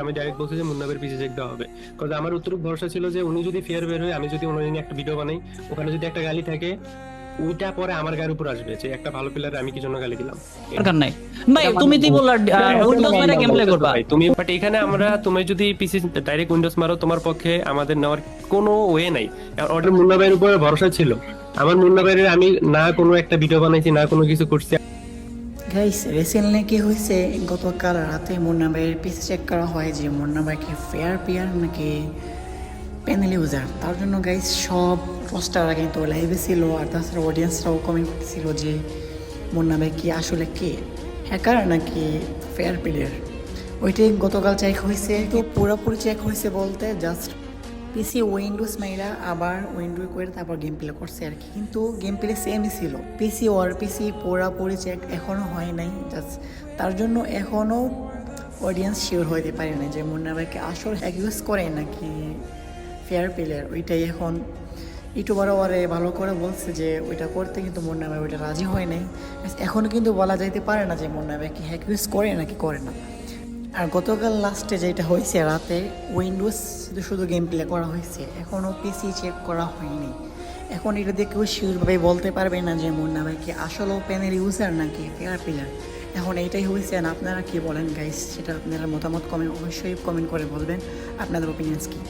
আমি ডাইরেক্ট বলছি যে মুন্নাবের পিছে চেক দেওয়া হবে, কারণ আমার উত্তর ভরসা ছিল যে উনি যদি ফেয়ার বের হয়, আমি যদি অন্যদিন একটা ভিডিও বানাই, ওখানে যদি একটা গালি থাকে, ওইটা পরে আমার গায়ের উপর আসবে যে একটা ভালো প্লেয়ার আমি কি জন্য গালি দিলাম। দরকার নাই ভাই, এটা তুমি মানব তুই বললা উইন্ডোজ মেরে গেম প্লে করবা। ভাই তুমি, বাট এখানে আমরা তুমি যদি পিসি ডাইরেক্ট উইন্ডোজ মারো, তোমার পক্ষে আমাদের নেওয়ার কোনো ওয়ে নাই। ওটার মুন্না ভাইয়ের উপরে ভরসা ছিল। আমার মুন্না ভাইয়ের আমি না কোনো একটা ভিডিও বানাইছি, না কোনো কিছু করছি। গাইস রিসেন্টলি কি হয়েছে, গতকাল রাতে মুন্না ভাইয়ের পিসি চেক করা হয় যে মুন্না ভাই কি ফেয়ার প্লেয়ার নাকি প্যানেল ইউজার। তার জন্য গাইস সব রোস্টাররা কিন্তু লাইভে ছিল, আর তাছাড়া অডিয়েন্সরাও কমেন্ট করছিল যে মুন্না ভাই কি আসলে কে, হ্যাকার নাকি ফেয়ার প্লেয়ার। ওইটাই গতকাল চেক হয়েছে, তো পুরোপুরি চেক হয়েছে বলতে জাস্ট পিসি উইন্ডোজ মাইরা আবার উইন্ডো করে তারপর গেম প্লে করছে আর কি, কিন্তু গেম প্লে সেমই ছিল। পিসি ওর পিসি পুরোপুরি চেক এখনও হয় নাই, জাস্ট তার জন্য এখনও অডিয়েন্স শিওর হইতে পারে না যে মুন্না ভাইকে আসল হ্যাক ইউজ করে নাকি ফেয়ার প্লেয়ার। ওইটাই এখন ইউটিউবারও ওরে ভালো করে বলছে যে ওইটা করতে, কিন্তু মুন্না ভাই ওইটা রাজি হয় নাই। এখনও কিন্তু বলা যাইতে পারে না যে মুন্না ভাই কি হ্যাক ইউজ করে নাকি করে না। আর গতকাল লাস্টে যেটা হয়েছে রাতে, উইন্ডোজ শুধু গেম প্লে করা হয়েছে, এখনও পিসি চেক করা হয়নি। এখন এটা দিয়ে কেউ শিওরভাবে বলতে পারবে না যে মুন্না ভাই কি আসলেও প্যানেল ইউজার নাকি ফেয়ার প্লেয়ার। এখন এইটাই হয়েছে, আর আপনারা কি বলেন গাইস, সেটা আপনারা মতামত অবশ্যই কমেন্ট করে বলবেন আপনাদের ওপিনিয়ন্স কি।